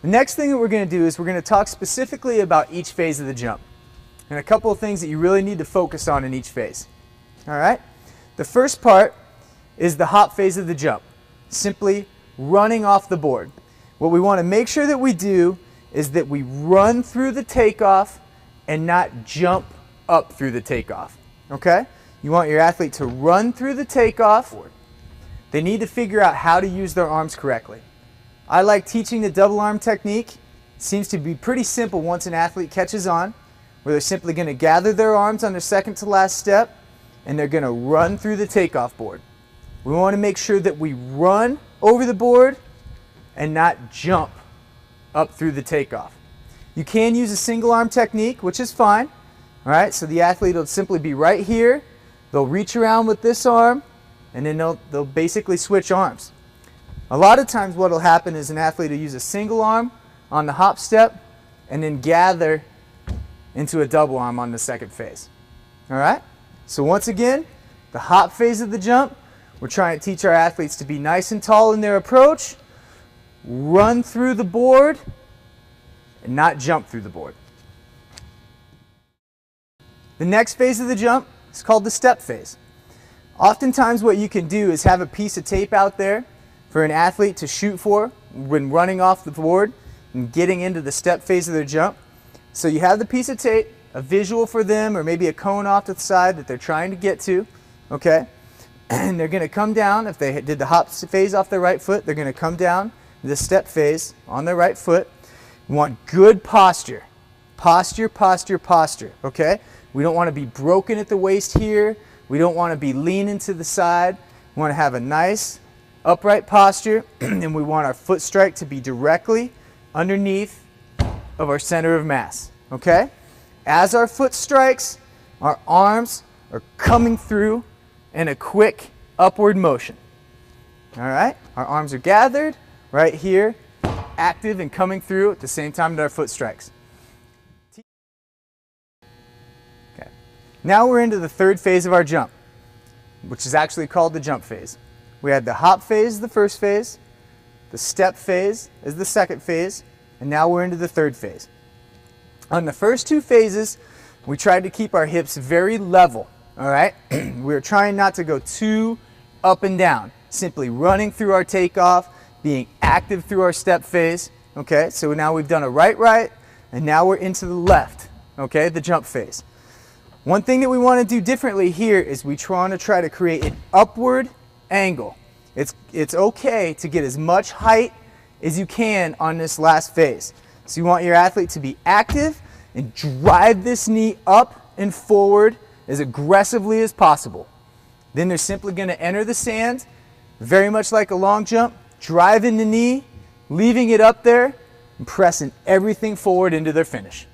The next thing that we're going to do is we're going to talk specifically about each phase of the jump and a couple of things that you really need to focus on in each phase. All right? The first part is the hop phase of the jump, simply running off the board. What we want to make sure that we do is that we run through the takeoff and not jump up through the takeoff. Okay? You want your athlete to run through the takeoff. They need to figure out how to use their arms correctly. I like teaching the double arm technique. It seems to be pretty simple once an athlete catches on, where they're simply going to gather their arms on their second to last step and they're going to run through the takeoff board. We want to make sure that we run over the board and not jump up through the takeoff. You can use a single arm technique, which is fine. All right, so the athlete will simply be right here. They'll reach around with this arm and then they'll basically switch arms. A lot of times what will happen is an athlete will use a single arm on the hop step and then gather into a double arm on the second phase. All right? So once again, the hop phase of the jump, we're trying to teach our athletes to be nice and tall in their approach, run through the board, and not jump through the board. The next phase of the jump is called the step phase. Oftentimes what you can do is have a piece of tape out there for an athlete to shoot for when running off the board and getting into the step phase of their jump. So you have the piece of tape, a visual for them, or maybe a cone off to the side that they're trying to get to, okay? And they're going to come down. If they did the hop phase off their right foot, they're going to come down the step phase on their right foot. You want good posture. Posture, posture, posture, okay? We don't want to be broken at the waist here. We don't want to be leaning to the side. We want to have a nice upright posture, and we want our foot strike to be directly underneath of our center of mass, okay? As our foot strikes, our arms are coming through in a quick upward motion. All right? Our arms are gathered right here, active and coming through at the same time that our foot strikes. Okay. Now we're into the third phase of our jump, which is actually called the jump phase. We had the hop phase, the first phase, the step phase is the second phase, and now we're into the third phase. On the first two phases, we tried to keep our hips very level, all right? We were trying not to go too up and down, simply running through our takeoff, being active through our step phase, okay? So now we've done a right, and now we're into the left, okay, the jump phase. One thing that we want to do differently here is we want to try to create an upward angle. It's okay to get as much height as you can on this last phase. So you want your athlete to be active and drive this knee up and forward as aggressively as possible. Then they're simply going to enter the sand, very much like a long jump, driving the knee, leaving it up there, and pressing everything forward into their finish.